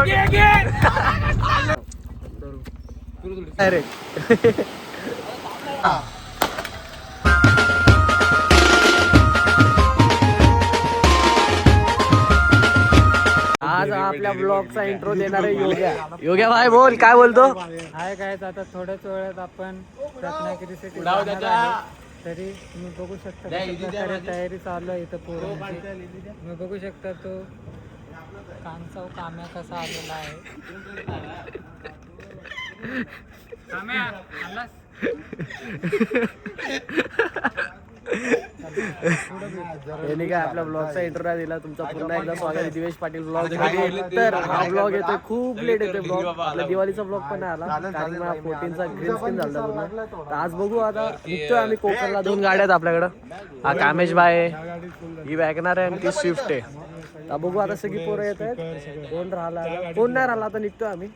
अरे आज आपल्या ब्लॉगचा इंट्रो देणार आहे योग्या. योग्या भाई बोल, काय बोलतो? आहे काय आता थोड्याच वेळात आपण रत्नागिरीसाठी जाणार आहे. तरी तुम्ही बघू शकता तयारी चालू आहे इथं पोरांची. तुम्ही बघू शकता तो कांचा काम्या कसा आलेला आहे. यांनी काय आपल्या ब्लॉगचा इंटरव्ह्यू दिला. तुमचा पुन्हा एकदा स्वागत आहे दिवेश पाटील ब्लॉग मध्ये. तर हा ब्लॉग येतोय खूप लेट येतोय ब्लॉग. आपल्या दिवाळीचा ब्लॉग पण नाही आला कारण मला 14चा ग्रीन स्क्रीन झाला पूर्ण. तर आज बघू आता निघतोय आम्ही कोकणला. 2 गाड्या आहेत आपल्याकडं. हा कामेश बाय आहे, ही वॅगनर आहे आणि ती स्विफ्ट आहे. तर बघू आता सगळी पोरं येत आहेत. कोण राहिला कोण नाही राहिला आता निघतोय आम्ही.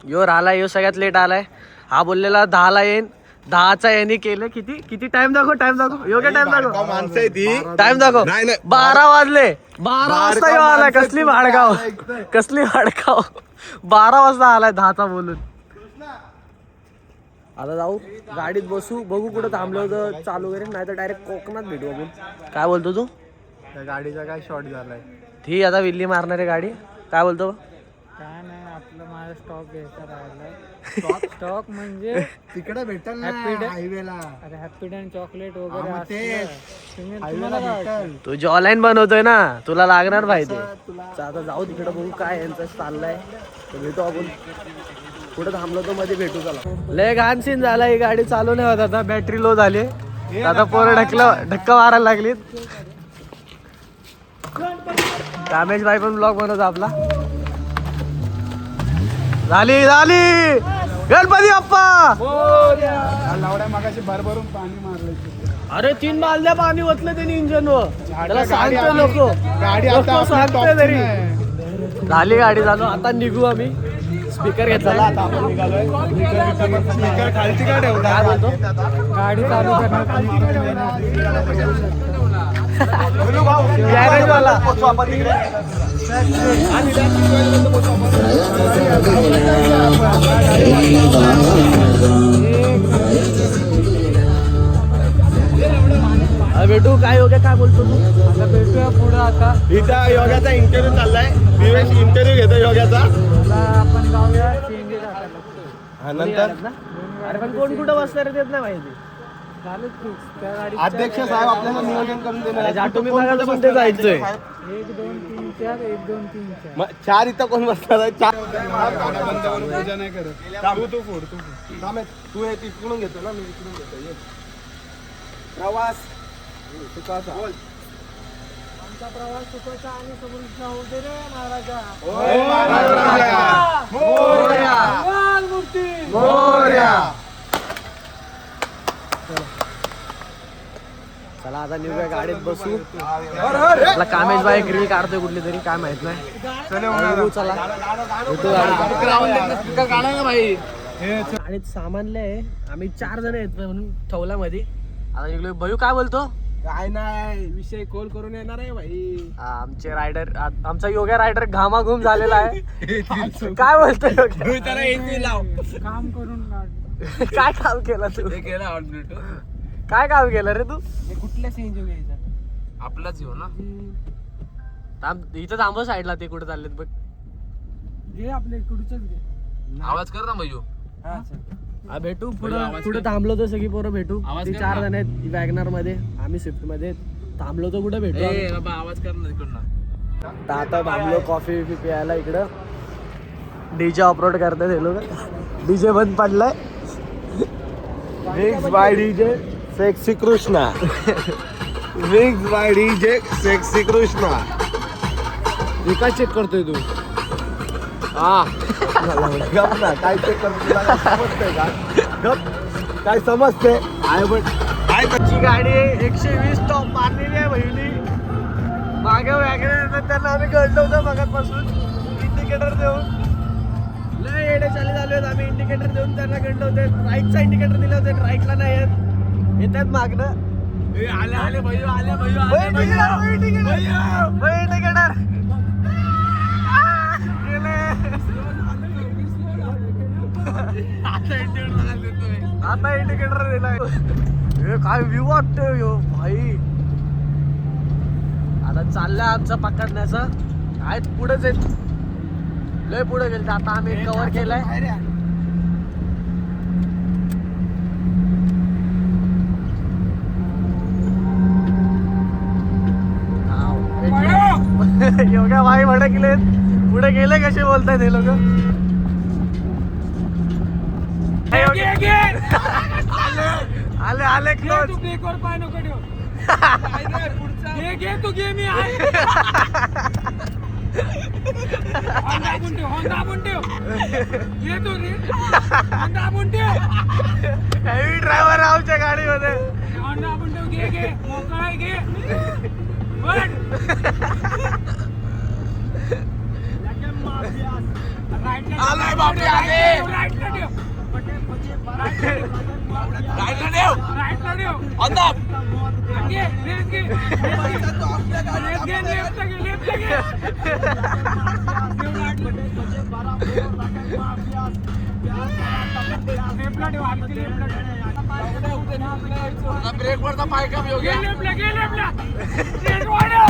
यो राहिला, यो सगळ्यात लेट आलाय. हा बोललेला 10ला येईन, 10चा यांनी केलं. किती टाइम दाखव योग्य टाइम दाखव टाइम दाखव 12 वाजले. 12 वाजता येऊ आलाय. कसली भाडगाव 12 वाजता आलाय 10चा बोलून. आता जाऊ गाडीत बसू, बघू कुठं थांबलं होतं चालू वगैरे, नाही तर डायरेक्ट कोकणात भेटू आपण. काय बोलतो तू? गाडीचा काय शॉर्ट झालाय. ती आता विल्ली मारणार आहे गाडी. काय बोलतो? काय नाही, आपलं माझा स्टॉक घ्यायचा राहिला. स्टॉक म्हणजे तिकडे भेटल ना हायवेला. अरे हॅपी डेंट चॉकलेट वगैरे तू जो ऑनलाईन बनवतोय ना, तुला लागणार पाहिजे. आता जाऊ तिकडे बघू काय यांचं चाललंय. तर भेटू आपण कुठं थांबलो तो मध्ये भेटू. चला. लय घाण सीन झाला. ही गाडी चालू नाही होत आता, बॅटरी लो झाली. आता पोरं ढक्का मारायला लागलीत. कामेश भाई पण ब्लॉग बनवतो आपला. झाली गणपती बाप्पा. लावड्या मागाशी भरभरून पाणी मारलं. अरे 3 बालद्या पाणी ओतलं त्यांनी इंजन वर. त्याला सांगतोय लोक गाडी सांगतोय तरी. झाली गाडी झालो. आता निघू आम्ही. स्पीकर घेतला आता आपण निघालोय. स्पीकर खालची का ठेवला? काय बोलतो? गाडी चालू करणार गॅरेज वाला. भेटू. काय योग्य काय बोलतो तू? आता भेटूया पुढं. आता इथं योगाचा इंटरव्ह्यू चाललाय. दिवेश इंटरव्ह्यू घेतो योगाचा. आपण जाऊया चेंजेस टाकायला. हा नंतर अरे पण कोण कुठं बसणार देत नाही माहिती. चालू फिक्स त्या गाडी. अध्यक्ष साहेब आपल्याला नियोजन करून देणार. तुम्ही बघायला पण ते जायचंय. 1 2 3 4 1 2 3 4. 4 इथं कोण बसणार आहे? 4 पूजा नाही करत. तू फोड तू हे तिकडून घेतो ना, मी इकडून घेतो. प्रवास सुखाचा. आमचा प्रवास सुखाचा आणि समृद्धीचा होऊ दे रे महाराजा. चला आता निघूया गाडीत बसू. आपला कामेश बाई ग्रिल काढतोय कुठली तरी, काय माहित नाही. चला आणि सामान लय. आम्ही 4 जण आहेत म्हणून ठेवला मध्ये. आता निघलो. भयू काय बोलतो? काय नाही, विषय कॉल करून येणार आहे भाई. आमचे रायडर, आमचा योगा रायडर घामाघूम झालेला आहे. काय बोलतोय? काम करून काढ. काय काम केलं तू? काय काम केलं रे तू? कुठल्या सीएनजी घ्यायचा? आपलाच घेऊ ना. इथं थांबव साईडला. ते कुठे चाललेत बघ. घे आपल्या इकडचंच घे. आवाज कर ना भैयू. भेटू पुढे थांबलो तर सगळी पोरं भेटू. ती 4 जण आहेत वॅगनर मध्ये, आम्ही स्विफ्ट मध्ये. थांबलो तर कुठे भेटू. आवाज कर ना तिकडनं. आता थांबलो कॉफी बिफी प्यायला इकडं. डीजे ऑपलोड करतात हे लोक. डीजे बंद पडलाय. Mix by DJ sexy Krishna. Mix by DJ sexy Krishna. काय चेक करतोय तू? हा गप ना. काय चेक करतो? समजतंय का? गप काय समजते? ची गाडी 120 टॉप मारलेली आहे बहिणी. मागे वॅगनर त्यांना आम्ही कळलं होतं मगापासून. इंडिकेटर देऊन लय येडे चाले झाले होते आम्ही. इंडिकेटर देऊन त्यांना गंडवतो होते. राईटचा इंडिकेटर दिले होते, राईटला नाही येतात मागणं. आले भैयू आले इंडिकेटर आता इंडिकेटर दिलाय. हे काय व्ह्यू वाटतोय यो भाई. आता चाललंय आमचं पकडण्याचं. आहेत पुढेच आहेत, लय पुढे गेले. आता आम्ही कव्हर केलंय. योगा भाई पुढे गेले. पुढे गेले कसे बोलतायत हे लोक. आले आले क्लोज. ब्रेकवर पाय नको ठेव. घे तू घे मी आहे. होंडा पण ठेव. घे तू रे. होंडा पण ठेव. हेवी ड्रायव्हर आमच्या गाडीमध्ये. होंडा पण ठेव. घे मोकळा आहे, घे. आलाय बापरे, आले. राईटला ठेव. राईटला ठेव. राईटला ठेव. अंदाज. घे लेफ्ट घे. लेफ्ट घे. लेफ्टला घे. लेफ्टला घे. लेफ्टला ठेव. हलकी लेफ्टला ठेव. ब्रेक वरचा पाय कमी हो गया. घे लेफ्टला. घे लेफ्टला. लेफ्ट वाढव.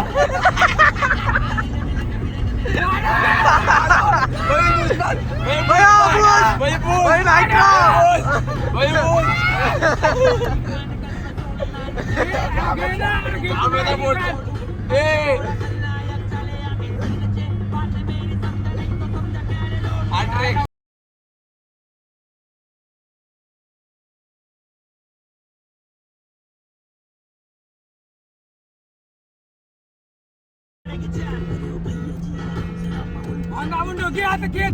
घे आता घे.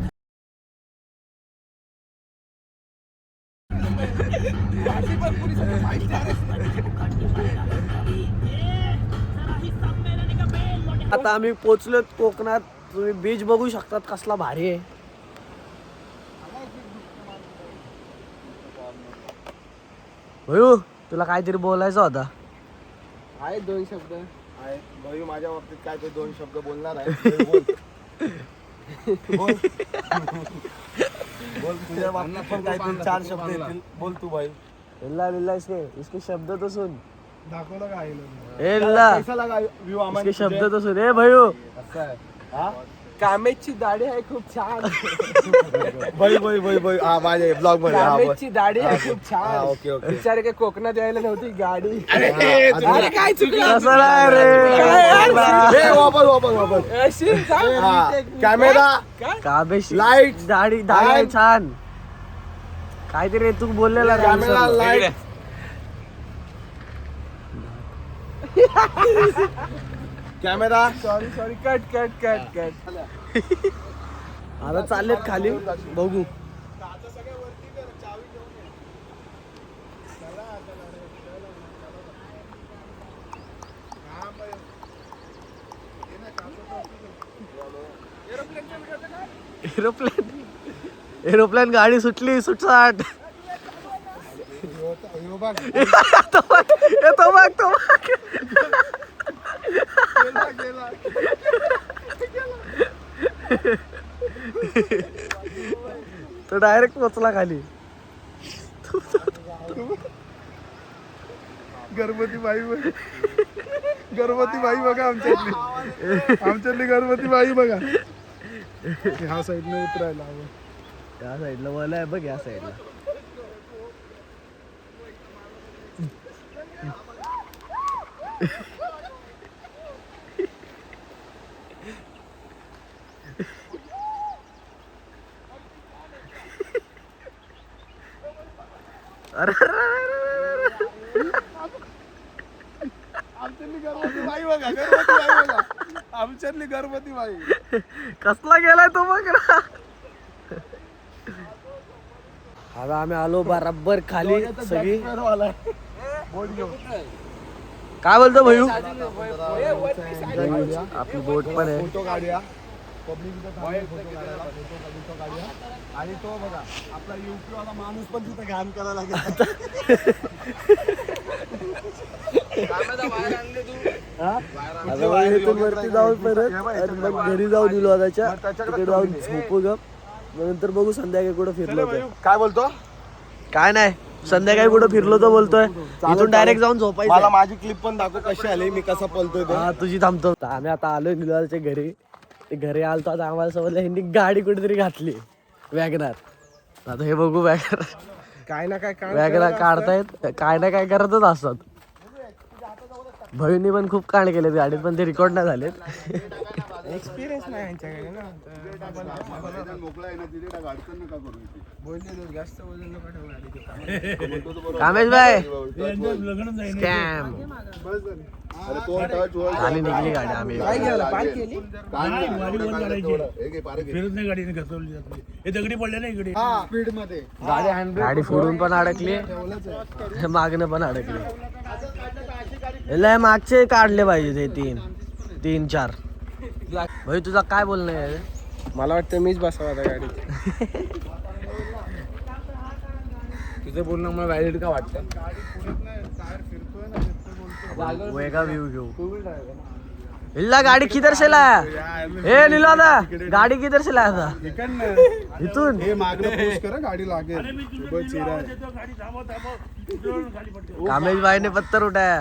आता आम्ही पोहोचलो कोकणात. तुम्ही बीच बघू शकतात कसला भारी आहे. भयू तुला काहीतरी बोलायचं होता. आहे 2 शब्द आहे भाई माझ्या बाबतीत. काय ते 2 शब्द बोलणार आहे. बोल बोल बोल. तुझ्या बाबतीत पण काहीतरी 4 शब्द येतील. बोल तू भाई. इल्ला बिल्ला इसके शब्द तो सुन. दाखवलं का ए इल्ला कैसा लगा व्यू आम्हाला? इसके शब्द तो सुन. ए भयू कामेची दाढी आहे खूप छान. भाई भाई भाई भाई हा माझ्या ब्लॉग मध्ये. कामेची दाढी आहे खूप छान. Okay okay. विचार काय कोकणात यायला नव्हती गाडी. अरे काय चुकलं. कसं नाही रे. वापस कॅमेरा काबेशी लाईट दाढी दाढी छान. काहीतरी तू बोललेला रे. Camera light. Camera sorry cut cut cut cut. आता चाललेत खाली बघू. एरोप्लेन गाडी सुटली. सुटसाट. तो बघ. तो डायरेक्ट पोचला खाली. गणपती बाई बघा आमच्यातली गणपती बाई बघा. ह्या साईडने उतरायला हवं. या साईडला बोला आहे बघ. या साईडला अरे आमच्यातली गणपती बाई बघा. आमच्यातली गणपती बाई. कसला गेलाय तो बघ ना. आता आम्ही आलो बराबर खाली सगळी. काय बोलतो भयू. आपली बोट पण आहे. फोटो काढूया. आणि तो बघा आपला युपी वाला माणूस पण तिथे घाण करायला लागला. आता इथून वरती जाऊन परत आणि मग घरी जाऊन दिलो आताच्या. तिकडे जाऊन झोपू गप. नंतर बघू संध्याकाळी कुठं फिरलो. काय बोलतो. काय नाही संध्याकाळी कुठं फिरलो तर बोलतोय इथून डायरेक्ट जाऊन झोपायचं. मला माझी क्लिप पण दाखव कशी आली, मी कसा पळतोय ते. हा तुझी थांबतो. आम्ही आता आलोय निलालच्या घरी. ते घरी आलतो आता आम्हाला समजलं ह्यांनी गाडी कुठेतरी घातली वॅगनार. आता हे बघू वॅगनार काय ना काय काम वॅगनार काढतायत काय ना काय करतच असतात. बहिणी पण खूप कांड केलेत गाडीत पण ते रेकॉर्ड नाही झालेत. एक्सपिरियन्स नाही यांच्याकडे ना. जास्त वजन नका ठेवू गाडीत. कामेश भाई स्कॅम खाली निघली गाडी. आम्ही गाडी फोडून पण अडकली मागणं पण अडकली. लय मागचे काढले पाहिजे ते 3-4. भाई तुझा काय बोलणं आहे? मला वाटतं मीच बसावं आता गाडीत. तुझं बोलणं मला व्हॅलिड का वाटतं? वेगळा व्ह्यू घेऊ. इल्ला गाडी किधर से लाया? ए नीला दा गाडी किधर से लाया था? इथून हे मागणं पुश करा, गाडी लागेल. चिरा आहे. कामेश भाई ने पत्थर उठाया.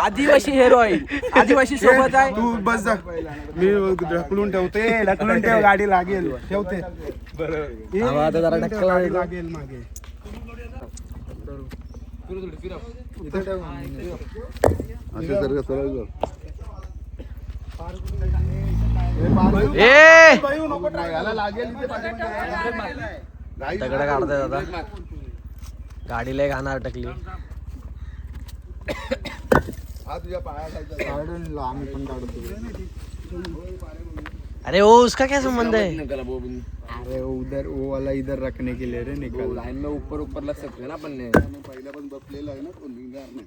आदिवासी हेअर ऑइल आदिवासी सोबत आहे. तू बस जा, मी ढकलून ठेवते. ढकलून ठेव, गाडी लागेल. ठेवते. हवा आता जरा ढकल गाडी लागेल मागे. इथे ठेव. ए नको try. याला लागेल इथे दगड काढताय आता. गाडीला एक अनार अटकली. आम्ही पण काढतो. अरे वो उसका क्या संबंध है? अरे उधर वो वाला इधर रखने के लिए रे निकल. लाइन में ऊपर ऊपर लग सकते ना पण पहिला पण बसलेला आहे ना तो निघणार नाही.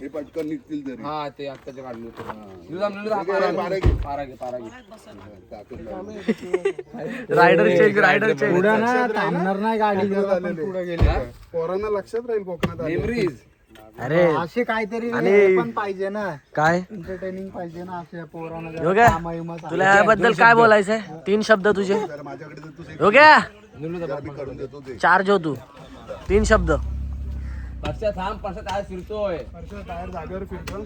हे पटकन निघतील तरी. हा ते आत्ताचे काढले होते. Rider change rider change. पुढं ना थांबणार नाही गाडी. पुढे गेली पोरांना लक्षात राहील कोकणात आले. मेमरीज. अरे असे काहीतरी आणि- पण पाहिजे ना. काय एंटरटेनिंग पाहिजे ना अशा पोरांना. योग्य तुला याबद्दल काय बोलायचंय? 3 शब्द तुझे. योग्य चार्ज हो तू. 3 शब्द. परशा थांब परशा काय फिरतोय. टायर जागेवर फिरतो.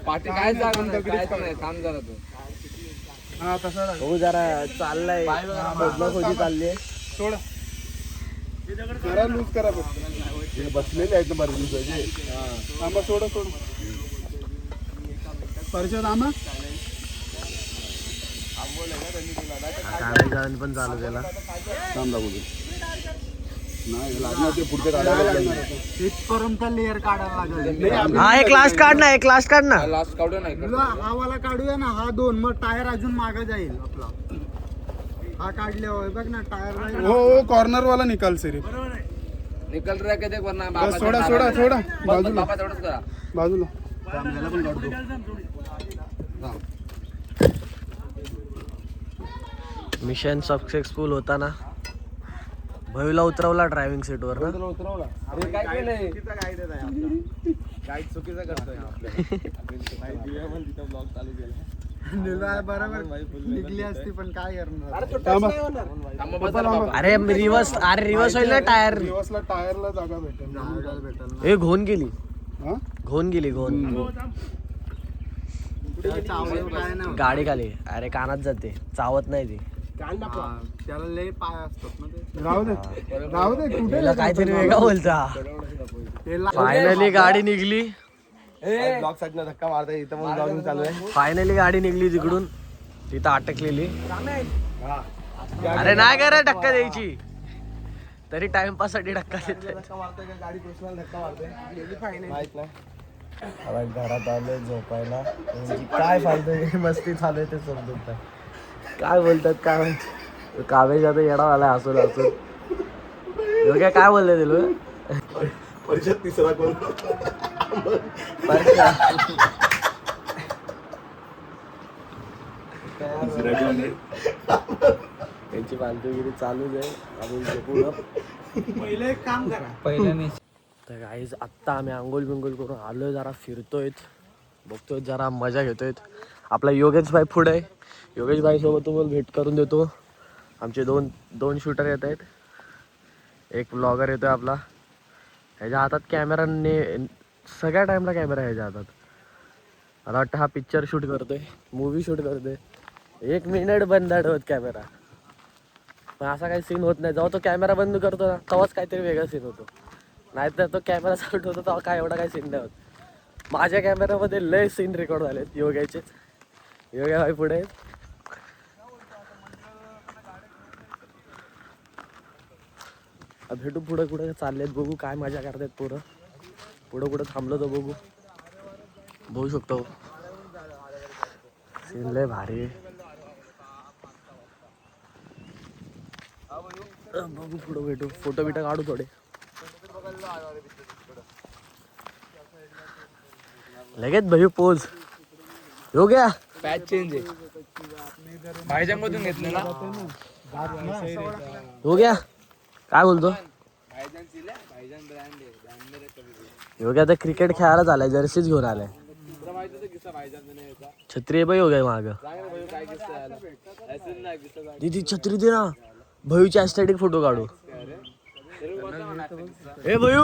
पाठी काय जागा नाही काहीच नाही. थांब जरा तू. हा तसा हो जरा चाललाय खोजी चालली. सोड. जरा लूज करा बसलेले आहेत बरेच दिवसाचे. थांबा सोडा सोड. परशा थांबा. कामेश पण चालू केला. थांबा बोलू. नाही लागणार ते पुढच्या गाड्या इथपर्यंत लेअर काढायला लागेल. हा एक लास्ट काढ ना. एक लास्ट काढ ना. लास्ट काढू नाही तुला हा वाला काढूया ना. हा 2 मग टायर अजून मागे जाईल आपला. हा काढल्यावर बघ ना टायर जाईल. हो कॉर्नर वाला निकाल सिर्फ. निकल रहा के देख वरना बस सोडा सोडा सोडा. बाजूला बाबा तेवढंच करा. बाजूला. मिशन सक्सेसफुल होता ना. भयूला उतरवला ड्रायव्हिंग सीट वर ना. उतरवला. अरे काय केलंय? काय चुकीचं करतोय बरोबर निघली असती पण काय करणार. अरे रिवर्स होईल ना टायर. दिवसला टायरला जागा भेटेल. हे घोन गेली. हा? घोन गेली घोन. गाडी खाली. अरे कानात जाते. चावत नाही ती. त्याला लय पाय असतात ना ते. राहू दे कुठे तिला काहीतरी वेगळा बोलता. फायनली गाडी निघली. ब्लॉक साठी धक्का मारता इथं मग ब्लॉगिंग चालू आहे. फायनली गाडी निघली तिकडून. तिथं अटकलेली. अरे नाही करा धक्का द्यायची. तरी टाइमपास साठी धक्का देते. गाडी कृष्णाला धक्का मारते. माहित नाही. घरात आलोय झोपायला. काय फायदा मस्ती चालू आहे ते समजत नाही. काय बोलतात काय माहिती. कावेज आता येडा आलाय हसून हसून. योग्य काय बोलले तुला? परिषद तिसरा कोण? त्यांची फालतूगिरी चालूच आहे. आपण पहिले एक काम करा. पहिल्याने तर गाईज आत्ता आम्ही आंघोळ बिंगोळ करून आलोय. जरा फिरतोय बघतोय जरा मजा घेतोय. आपला योगेश भाई पुढे आहे. योगेश भाई सोबत तुम्हाला भेट करून देतो. आमचे दोन शूटर येत आहेत. एक ब्लॉगर येतोय आपला, ह्याच्या हातात कॅमेरा सगळ्या टाइमला कॅमेरा ह्याच्या हातात. मला वाटतं हा पिक्चर शूट करतोय, मूवी शूट करतोय. 1 मिनिट बंद ठेवत कॅमेरा. पण असा काही सीन होत नाही. जेव्हा तो कॅमेरा बंद करतो ना तेव्हाच काहीतरी वेगळा सीन होतो. नाहीतर तो कॅमेरा चालू ठेवतो तेव्हा काय एवढा काही सीन नाही होत. माझ्या कॅमेरामध्ये लय सीन रेकॉर्ड झालेत योग्याचेच. योग्या भाई पुढे भेटू. पुढे कुठे चाललेत बघू, काय मजा करतात पोरं. पुढं कुठं थांबलो तर बघू शकतो. सीन लय भारी आहे. बघू पुढं भेटू, फोटो बिटो काढू थोडे. लगेच भाई पोज हो गया. पॅच चेंज आहे, भाईजानमधून घेतलं ना. हो गया. काय बोलतो भाईजान दिल्या, भाईजान ब्रँड आहे. हो गया. तर क्रिकेट खेळायला झालाय, जर्सीच घेऊन आलाय. तुला माहिती होतं किस्सा भाईजानचा नाही होता? छत्री बाई हो गया माग. सांग ना भाई, काय किस्सा आला? ऐसून नाही किस्सा सांग. दीदी छत्री दे ना, भयूची ॲस्थेटिक फोटो काढू. ए भयू,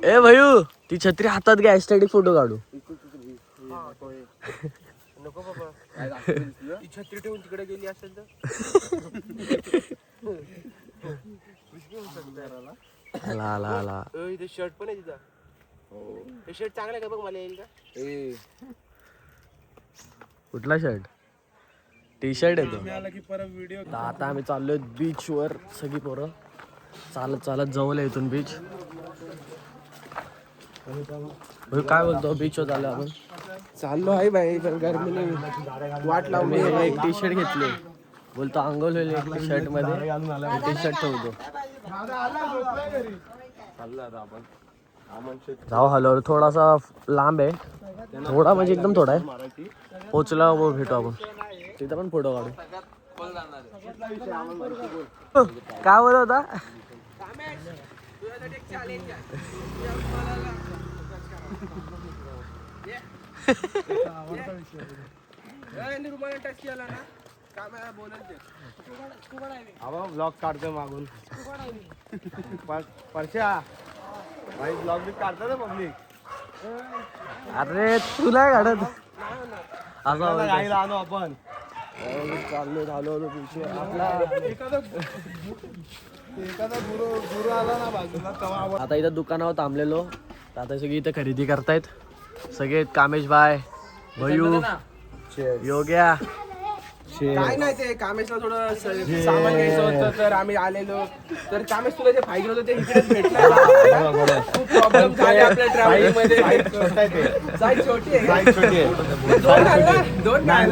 ए भयू, ती छत्री हातात घ्या, ॲस्थेटिक फोटो काढू. नको बाबा, ती छत्री ठेवून तिकडे गेली असेल तर आला आला आला. इथे शर्ट पण आहे तिथं. हे शर्ट चांगलं का बघ, मला येईल का? कुठला शर्ट? टी शर्ट येतो. की परत व्हिडिओ. आता आम्ही चाललोय बीच वर, सगळी पोरं चालत चालत जवळ आहे इथून बीच. काय बोलतो, बीच वर चाललो आपण. चाललो आहे बाई, पण गर्मीने वाट लावली. मी एक टी शर्ट घेतली, बोलतो आंघोळ होईल एक शर्ट मध्ये, टी शर्ट ठेवतो. जाऊ हलवलं, थोडासा लांब आहे, थोडा म्हणजे एकदम थोडा आहे. पोचला भेटू आपण तिथं, पण फोटो काढू. काय बोलत होता? ब्लॉग काढतोय मागून. परश्या भाई, ब्लॉग बी काढतो ना पब्लिक. अरे तू नाही काढत असं आणू आपण. चाललो झालो आपला. एखादा गुरु आला ना बाजूला तेव्हा. आता इथं दुकानावर थांबलेलो, तर आता सगळी इथं खरेदी करतायत. सगळे कामेश भाई, भयू, योग्या. काय नाही, ते कामेशला थोडं सामान घ्यायचं होतं, तर आम्ही आलेलो. तर कामेश, तुला जे पाहिजे होतं ते इकडेच भेटलं. खूप प्रॉब्लेम झाले आपल्या ट्रॅव्हलिंग मध्ये. साईज छोटी आहे. दोन नाही,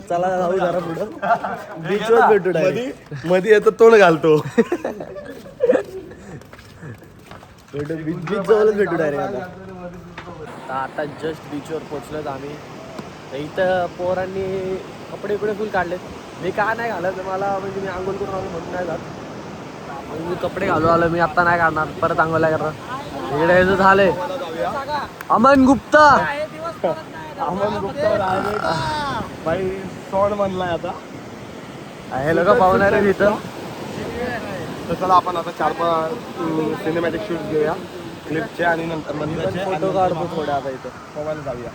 चला जाऊ जरा पुढं, बीच वर भेटू डायरेक्ट. मध्ये येतो तोंड घालतो. बीच जवळच भेटू डायरेक्ट. आता जस्ट बीचवर पोचलोत आम्ही. इथं पोरांनी कपडे फुल काढलेत. मी का नाही घालत, मला म्हणजे मी आंघोळ करून आलो म्हणून नाही जात. मी कपडे घालू आलो, मी आता नाही काढणार, परत आंघोळ करणार. इकडे यायचं झालंय. अमन गुप्ता, भाई सोड म्हणलाय आता. हे लोक पाहुणार आहे तिथं. तर चला आपण आता 4-5 सिनेमॅटिक शूट घेऊया क्लिपचे, आणि नंतर फोटो काढतो थोडे. आता इथं पवायला जाऊया.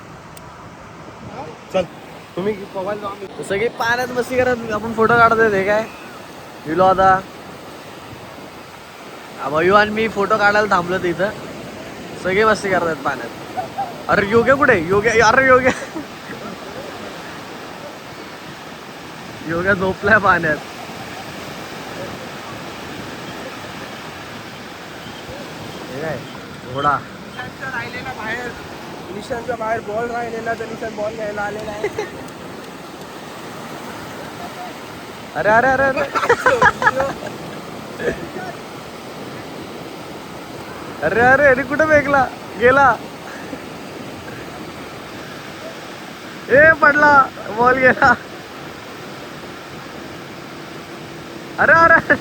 चल, तुम्ही पवायला जाऊ. सगळी पाण्यात मस्ती करत आपण फोटो काढतोय. हे काय गेलो आता भयू आणि मी फोटो काढायला थांबलो तिथं. सगळे मस्ती करतात पाण्यात. अरे योग्य कुठे? योग्य, अरे योग्य योग्य झोपलाय पाण्यात. हे काय घोडा. राहिलेला बाहेर, निशांच्या बाहेर बॉल राहिलेला, तर निशान बॉल घ्यायला आलेला आहे. अरे अरे अरे अरे अरे अरे अरे कुठे फेकला गेला? ए पडला, बॉल गेला. अरे अरे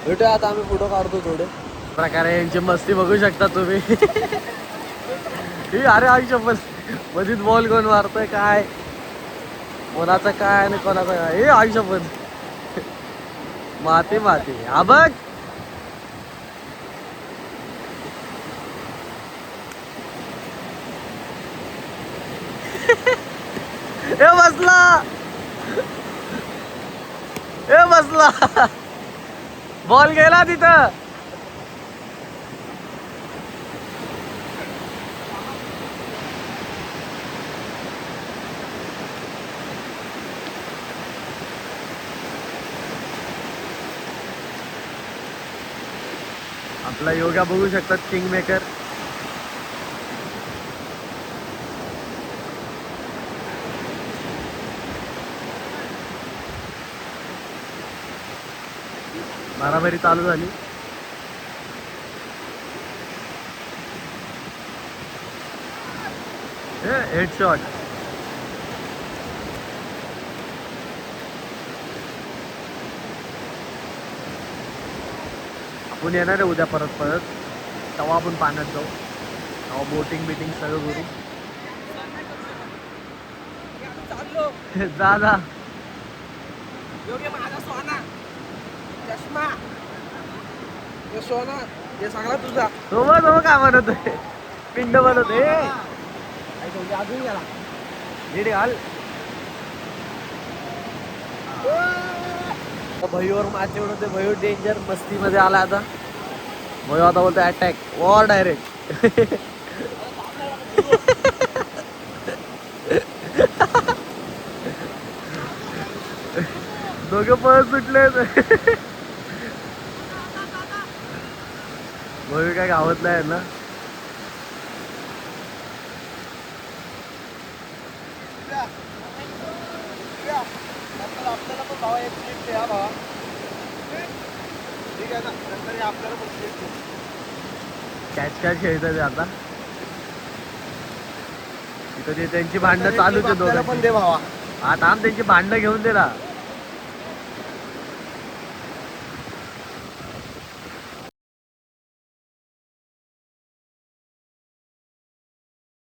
भेटूया आता आम्ही फोटो काढतो थोडे प्रकारे यांची मस्ती बघू शकता तुम्ही. ही अरे आई शपथ मधीत बॉल कोण मारतोय काय कोणाचं काय आणि कोणाचं काय हे आई शपथ माती माती हा बघ ए बसला ए बसला बॉल गेला तिथं. आपला योगा बघू शकतात किंग मेकर. मारामारी चालू झाली. हेडशॉट आपण येणार आहे उद्या परत तेव्हा आपण पाण्यात जाऊ तेव्हा बोटिंग बिटिंग सगळं करू. जा जा योग्य माझा सोना चष्मा हे सोना हे सांगला तुझा सोबत काय म्हणत आहे पिंड बनत आहे अजून गेला नीट घाल. भैयूवर माचे उडवते भैयू डेंजर मस्ती मध्ये आला आता. भैयू आता बोलतो अटॅक वॉर डायरेक्ट. दोघं पळत सुटले. भैयू काय गावात नाही ना. आपल्याला पण भावा एक क्लिप द्या भावा. ठीक आहे ना नंतर आपल्याला पण क्लिप कॅच खेळतात आता तिथं ते त्यांची भांडणं चालूच आहे दोघं पण दे भावा. आता आम त्यांची भांडणं घेऊन दे ना.